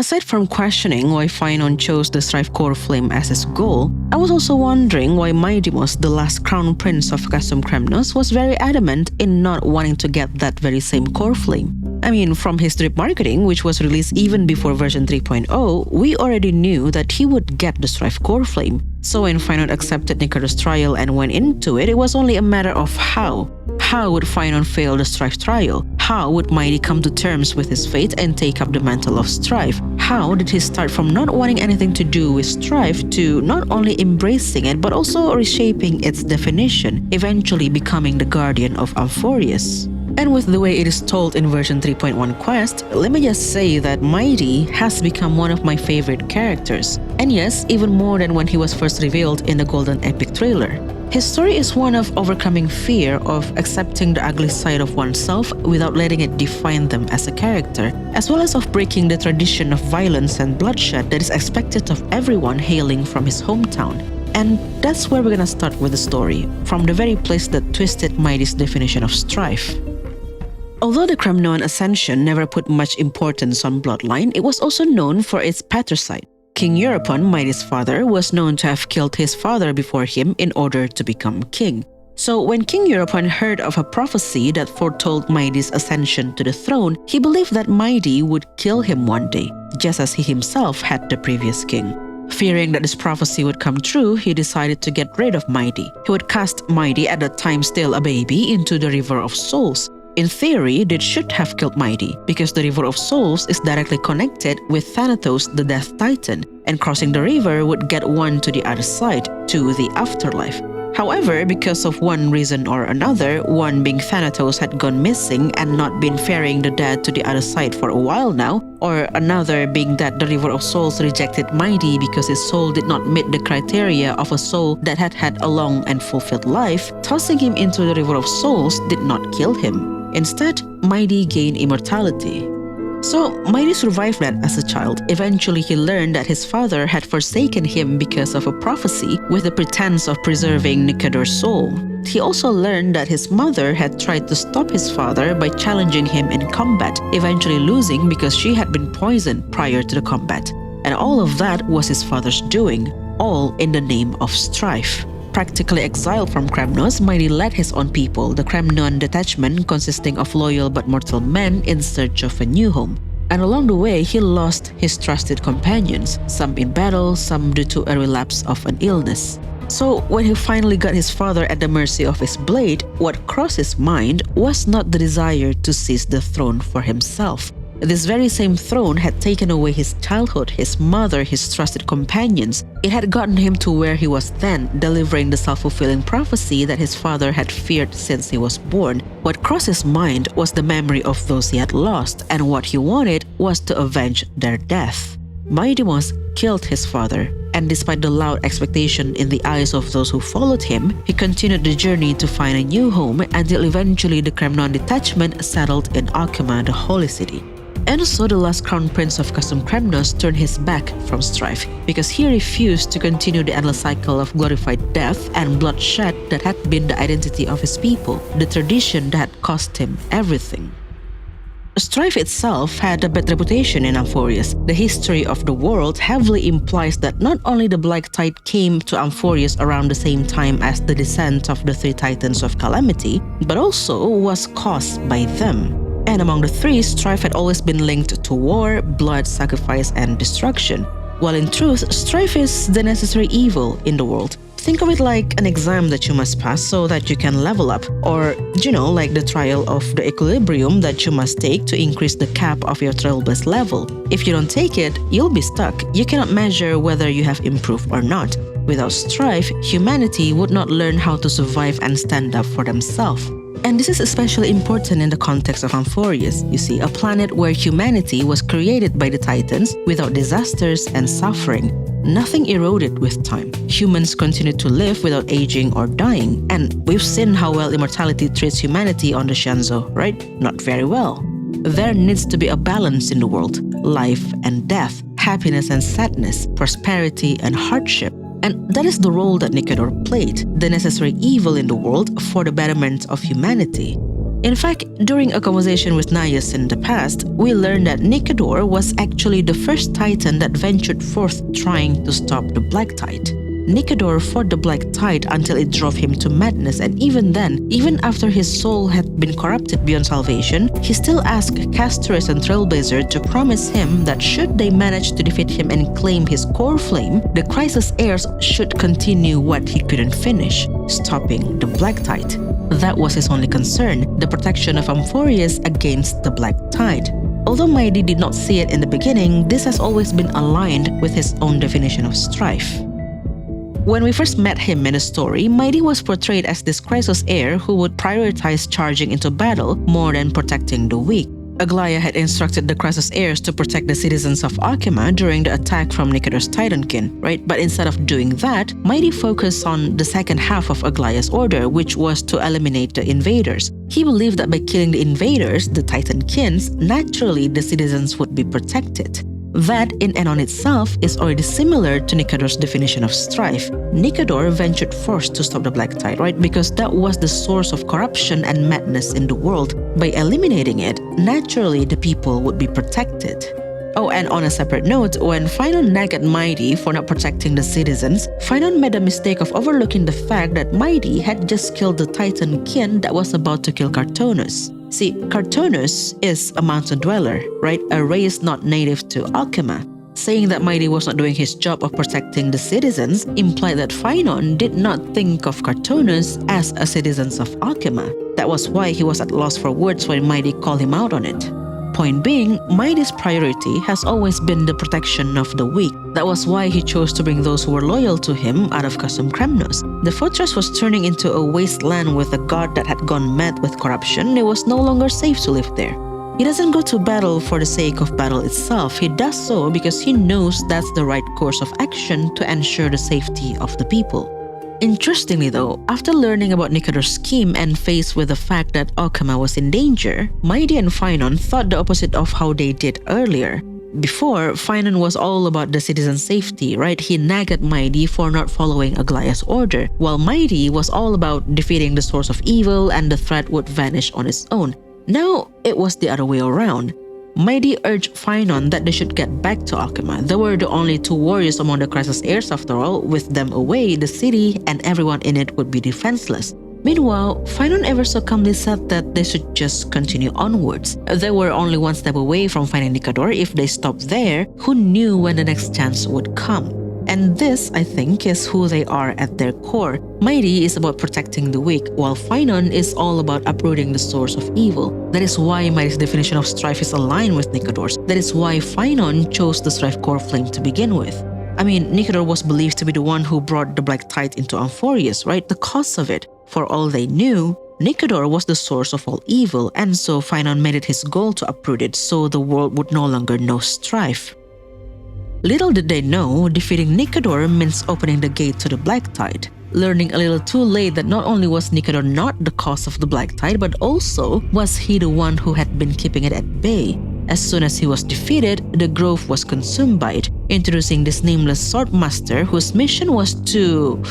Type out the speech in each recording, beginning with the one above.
Aside from questioning why Phynon chose the Strife core flame as his goal, I was also wondering why Mydeimos, the last crown prince of Castrum Kremnos, was very adamant in not wanting to get that very same core flame. I mean, from his drip marketing, which was released even before version 3.0, we already knew that he would get the Strife core flame. So when Phynon accepted Nikador's trial and went into it, it was only a matter of how. How would Phynon fail the Strife Trial? How would Mydei come to terms with his fate and take up the mantle of Strife? How did he start from not wanting anything to do with Strife to not only embracing it but also reshaping its definition, eventually becoming the Guardian of Amphoreus? And with the way it is told in version 3.1 quest, let me just say that Mydei has become one of my favorite characters. And yes, even more than when he was first revealed in the Golden Epic trailer. His story is one of overcoming fear, of accepting the ugly side of oneself without letting it define them as a character, as well as of breaking the tradition of violence and bloodshed that is expected of everyone hailing from his hometown. And that's where we're gonna start with the story, from the very place that twisted Mydei's definition of strife. Although the Kremnon ascension never put much importance on bloodline, it was also known for its patricide. King Europon, Mydei's father, was known to have killed his father before him in order to become king. So when King Europon heard of a prophecy that foretold Mydei's ascension to the throne, he believed that Mydei would kill him one day, just as he himself had the previous king. Fearing that this prophecy would come true, he decided to get rid of Mydei. He would cast Mydei, at that time still a baby, into the River of Souls. In theory, this should have killed Mydei, because the River of Souls is directly connected with Thanatos, the Death Titan, and crossing the river would get one to the other side, to the afterlife. However, because of one reason or another, one being Thanatos had gone missing and not been ferrying the dead to the other side for a while now, or another being that the River of Souls rejected Mydei because his soul did not meet the criteria of a soul that had had a long and fulfilled life, tossing him into the River of Souls did not kill him. Instead, Mydei gained immortality. So, Mydei survived that as a child. Eventually, he learned that his father had forsaken him because of a prophecy with the pretense of preserving Nikador's soul. He also learned that his mother had tried to stop his father by challenging him in combat, eventually losing because she had been poisoned prior to the combat. And all of that was his father's doing, all in the name of strife. Practically exiled from Kremnos, Mydei led his own people, the Kremnon detachment consisting of loyal but mortal men in search of a new home. And along the way, he lost his trusted companions, some in battle, some due to a relapse of an illness. So when he finally got his father at the mercy of his blade, what crossed his mind was not the desire to seize the throne for himself. This very same throne had taken away his childhood, his mother, his trusted companions. It had gotten him to where he was then, delivering the self-fulfilling prophecy that his father had feared since he was born. What crossed his mind was the memory of those he had lost, and what he wanted was to avenge their death. Mydeimos killed his father, and despite the loud expectation in the eyes of those who followed him, he continued the journey to find a new home until eventually the Kremnon detachment settled in Alchema, the Holy City. And so the last crown prince of Castrum Kremnos turned his back from strife because he refused to continue the endless cycle of glorified death and bloodshed that had been the identity of his people, the tradition that had cost him everything. Strife itself had a bad reputation in Amphoreus. The history of the world heavily implies that not only the Black Tide came to Amphoreus around the same time as the descent of the three titans of calamity, but also was caused by them. And among the three, strife had always been linked to war, blood, sacrifice, and destruction. While in truth, strife is the necessary evil in the world. Think of it like an exam that you must pass so that you can level up, or, like the trial of the equilibrium that you must take to increase the cap of your trailblaze level. If you don't take it, you'll be stuck. You cannot measure whether you have improved or not. Without strife, humanity would not learn how to survive and stand up for themselves. And this is especially important in the context of Amphoreus. You see, a planet where humanity was created by the Titans without disasters and suffering. Nothing eroded with time. Humans continued to live without aging or dying. And we've seen how well immortality treats humanity on the Shanzo, right? Not very well. There needs to be a balance in the world. Life and death, happiness and sadness, prosperity and hardship. And that is the role that Nikador played, the necessary evil in the world for the betterment of humanity. In fact, during a conversation with Naias in the past, we learned that Nikador was actually the first Titan that ventured forth trying to stop the Black Tide. Nikador fought the Black Tide until it drove him to madness, and even then, even after his soul had been corrupted beyond salvation, he still asked Castorus and Trailblazer to promise him that should they manage to defeat him and claim his core flame, the Crisis heirs should continue what he couldn't finish, stopping the Black Tide. That was his only concern, the protection of Amphoreus against the Black Tide. Although Mydei did not see it in the beginning, this has always been aligned with his own definition of strife. When we first met him in the story, Mydei was portrayed as this Crisis heir who would prioritize charging into battle more than protecting the weak. Aglaia had instructed the Crisis heirs to protect the citizens of Arkema during the attack from Nikador's Titankin, right? But instead of doing that, Mydei focused on the second half of Aglaia's order, which was to eliminate the invaders. He believed that by killing the invaders, the Titankins, naturally the citizens would be protected. That, in and on itself, is already similar to Nikador's definition of strife. Nikador ventured forth to stop the Black Tide, right? Because that was the source of corruption and madness in the world. By eliminating it, naturally the people would be protected. Oh, and on a separate note, when Phynon nagged at Mydei for not protecting the citizens, Phynon made the mistake of overlooking the fact that Mydei had just killed the Titankin that was about to kill Cartonus. See, Cartonus is a mountain dweller, right? A race not native to Arkema. Saying that Mydei was not doing his job of protecting the citizens implied that Phynon did not think of Cartonus as a citizen of Arkema. That was why he was at loss for words when Mydei called him out on it. Point being, Mydei's priority has always been the protection of the weak. That was why he chose to bring those who were loyal to him out of Castrum Kremnos. The fortress was turning into a wasteland with a guard that had gone mad with corruption. It was no longer safe to live there. He doesn't go to battle for the sake of battle itself. He does so because he knows that's the right course of action to ensure the safety of the people. Interestingly though, after learning about Nikador's scheme and faced with the fact that Arkema was in danger, Mydei and Phynon thought the opposite of how they did earlier. Before, Phynon was all about the citizens' safety, right? He nagged at Mydei for not following Aglaia's order, while Mydei was all about defeating the source of evil and the threat would vanish on its own. Now, it was the other way around. Mydei urged Phynon that they should get back to Arkema. They were the only two warriors among the Crisis heirs after all. With them away, the city and everyone in it would be defenseless. Meanwhile, Phynon ever so calmly said that they should just continue onwards. They were only one step away from finding Nikador. If they stopped there, who knew when the next chance would come? And this, I think, is who they are at their core. Mydei is about protecting the weak, while Phynon is all about uprooting the source of evil. That is why Mydei's definition of strife is aligned with Nikador's. That is why Phynon chose the strife core flame to begin with. I mean, Nikador was believed to be the one who brought the Black Tide into Amphoreus, right? The cause of it. For all they knew, Nikador was the source of all evil, and so Phynon made it his goal to uproot it so the world would no longer know strife. Little did they know, defeating Nikador means opening the gate to the Black Tide. Learning a little too late that not only was Nikador not the cause of the Black Tide, but also was he the one who had been keeping it at bay. As soon as he was defeated, the grove was consumed by it, introducing this nameless swordmaster whose mission was to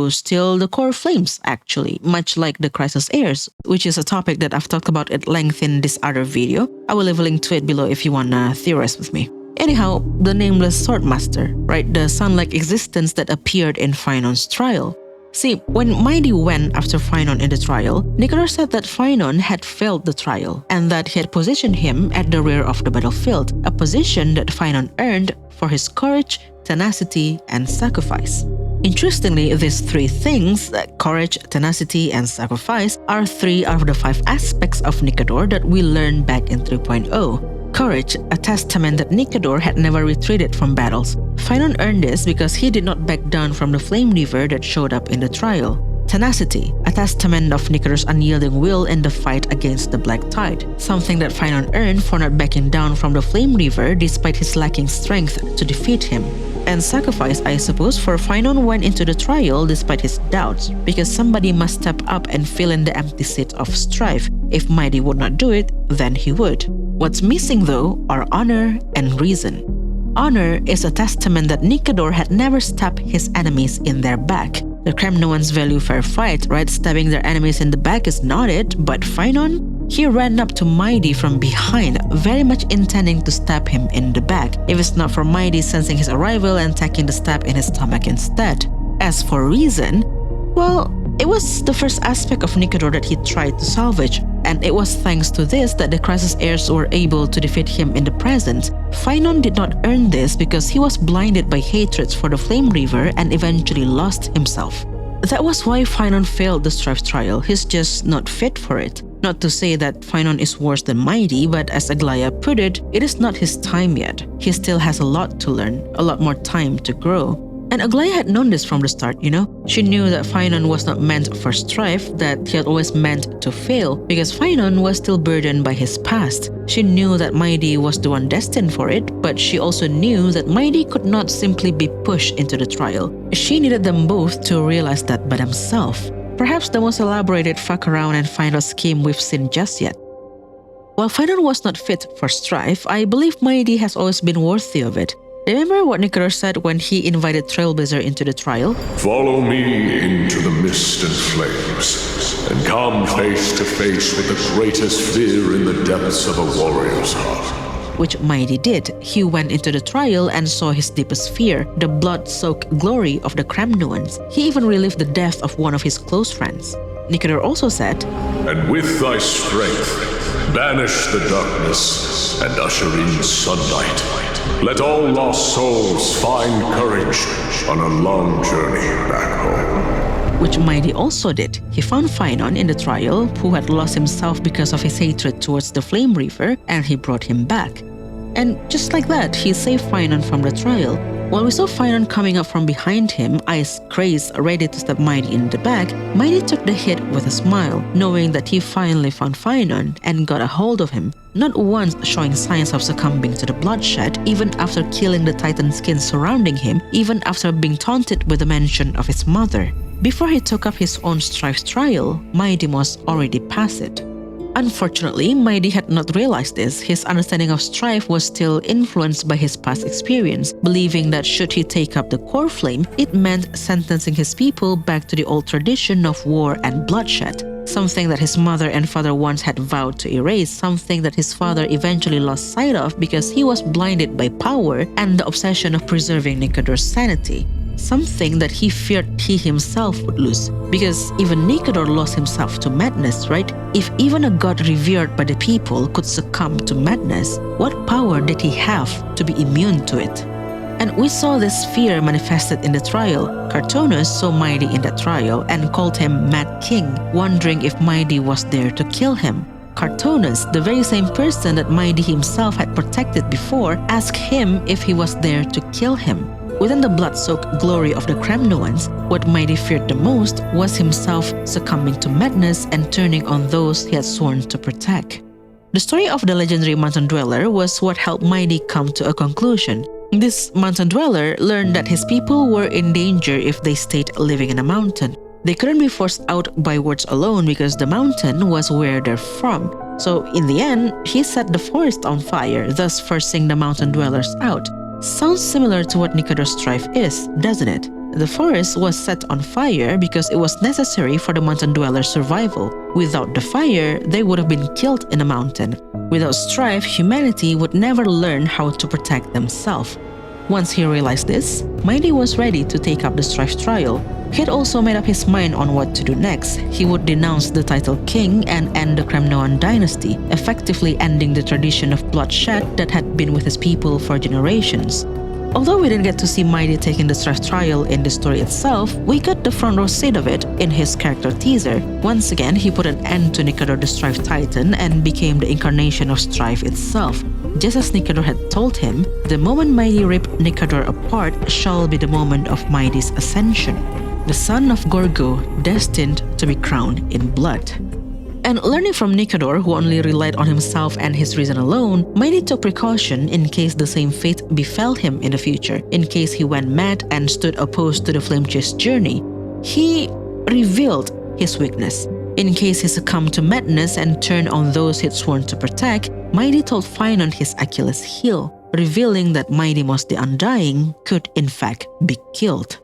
steal the core flames, actually, much like the Crisis heirs, which is a topic that I've talked about at length in this other video. I will leave a link to it below if you wanna theorize with me. Anyhow, the nameless swordmaster, right? The sun-like existence that appeared in Phynon's trial. See, when Mydei went after Phynon in the trial, Nikador said that Phynon had failed the trial and that he had positioned him at the rear of the battlefield, a position that Phynon earned for his courage, tenacity, and sacrifice. Interestingly, these three things, courage, tenacity, and sacrifice, are 3 out of the 5 aspects of Nikador that we learned back in 3.0. Courage, a testament that Nikador had never retreated from battles. Phynon earned this because he did not back down from the flame river that showed up in the trial. Tenacity, a testament of Nikador's unyielding will in the fight against the Black Tide, something that Phynon earned for not backing down from the flame river despite his lacking strength to defeat him. And sacrifice, I suppose, for Phynon went into the trial despite his doubts, because somebody must step up and fill in the empty seat of strife. If Mydei would not do it, then he would. What's missing though are honor and reason. Honor is a testament that Nikador had never stabbed his enemies in their back. The Kremnoans value fair fight, right? Stabbing their enemies in the back is not it, but Phynon, he ran up to Mydei from behind, very much intending to stab him in the back, if it's not for Mydei sensing his arrival and taking the stab in his stomach instead. As for reason, well, it was the first aspect of Nikador that he tried to salvage, and it was thanks to this that the Crisis heirs were able to defeat him in the present. Phynon did not earn this because he was blinded by hatreds for the Flame Reaver and eventually lost himself. That was why Phynon failed the Strife Trial. He's just not fit for it. Not to say that Phynon is worse than Mydei, but as Aglaya put it is not his time yet. He still has a lot to learn, a lot more time to grow. And Aglaya had known this from the start, you know? She knew that Phynon was not meant for strife, that he had always meant to fail, because Phynon was still burdened by his past. She knew that Mydei was the one destined for it, but she also knew that Mydei could not simply be pushed into the trial. She needed them both to realize that by themselves. Perhaps the most elaborated fuck around and find out scheme we've seen just yet. While Phynon was not fit for strife, I believe Mydei has always been worthy of it. Remember what Nikador said when he invited Trailblazer into the trial? Follow me into the mist and flames, and come face to face with the greatest fear in the depths of a warrior's heart. Which Mydei did. He went into the trial and saw his deepest fear, the blood-soaked glory of the Kremnoans. He even relived the death of one of his close friends. Nikador also said, And with thy strength, banish the darkness and usher in sunlight. Let all lost souls find courage on a long journey back home. Which Mydei also did. He found Phynon in the trial, who had lost himself because of his hatred towards the Flame Reaver, and he brought him back. And just like that, he saved Phynon from the trial. While we saw Phynon coming up from behind him, eyes crazed, ready to stab Mydei in the back, Mydei took the hit with a smile, knowing that he finally found Phynon and got a hold of him, not once showing signs of succumbing to the bloodshed, even after killing the Titan skin surrounding him, even after being taunted with the mention of his mother. Before he took up his own Strife Trial, Mydeimos already passed it. Unfortunately, Mydei had not realized this. His understanding of strife was still influenced by his past experience, believing that should he take up the core flame, it meant sentencing his people back to the old tradition of war and bloodshed. Something that his mother and father once had vowed to erase, something that his father eventually lost sight of because he was blinded by power and the obsession of preserving Nikador's sanity. Something that he feared he himself would lose, because even Nikador lost himself to madness, right? If even a god revered by the people could succumb to madness, what power did he have to be immune to it? And we saw this fear manifested in the trial. Cartonus saw Mydei in that trial and called him Mad King, wondering if Mydei was there to kill him. Cartonus, the very same person that Mydei himself had protected before, asked him if he was there to kill him. Within the blood-soaked glory of the Kremnoans, what Mydei feared the most was himself succumbing to madness and turning on those he had sworn to protect. The story of the legendary mountain dweller was what helped Mydei come to a conclusion. This mountain dweller learned that his people were in danger if they stayed living in a mountain. They couldn't be forced out by words alone because the mountain was where they're from. So in the end, he set the forest on fire, thus forcing the mountain dwellers out. Sounds similar to what Nikador's strife is, doesn't it? The forest was set on fire because it was necessary for the mountain dwellers' survival. Without the fire, they would have been killed in a mountain. Without strife, humanity would never learn how to protect themselves. Once he realized this, Mydei was ready to take up the Strife Trial. He had also made up his mind on what to do next. He would denounce the title king and end the Kremnoan dynasty, effectively ending the tradition of bloodshed that had been with his people for generations. Although we didn't get to see Mydei taking the Strife Trial in the story itself, we got the front row seat of it in his character teaser. Once again, he put an end to Nikador the Strife Titan and became the incarnation of Strife itself. Just as Nikador had told him, the moment Mydei ripped Nikador apart shall be the moment of Mydei's ascension. The son of Gorgo, destined to be crowned in blood. And learning from Nikador, who only relied on himself and his reason alone, Mydei took precaution in case the same fate befell him in the future, in case he went mad and stood opposed to the Flame Chase journey. He revealed his weakness. In case he succumbed to madness and turned on those he'd sworn to protect, Mydei told Phynon his Achilles heel, revealing that Mydeimos the Undying could in fact be killed.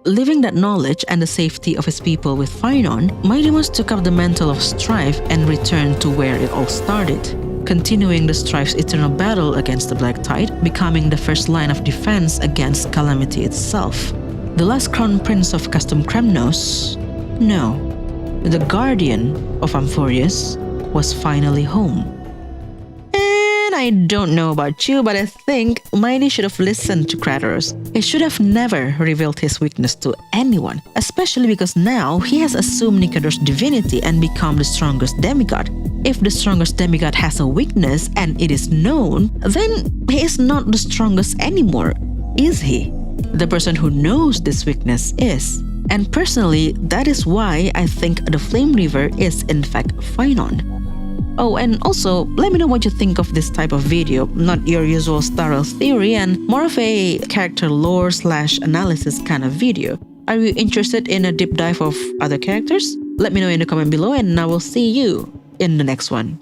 leaving that knowledge and the safety of his people with Phynon, Mydeimos took up the mantle of Strife and returned to where it all started, continuing the Strife's eternal battle against the Black Tide, becoming the first line of defense against Calamity itself. The last crown prince of Castrum Kremnos, no, the Guardian of Amphoreus, was finally home. I don't know about you, but I think Mydei should have listened to Kratos. He should have never revealed his weakness to anyone, especially because now he has assumed Nikador's divinity and become the strongest demigod. If the strongest demigod has a weakness and it is known, then he is not the strongest anymore, is he? The person who knows this weakness is. And personally, that is why I think the Flame River is in fact Phynon. Oh, and also, let me know what you think of this type of video, not your usual Star Wars theory and more of a character lore/analysis kind of video. Are you interested in a deep dive of other characters? Let me know in the comment below and I will see you in the next one.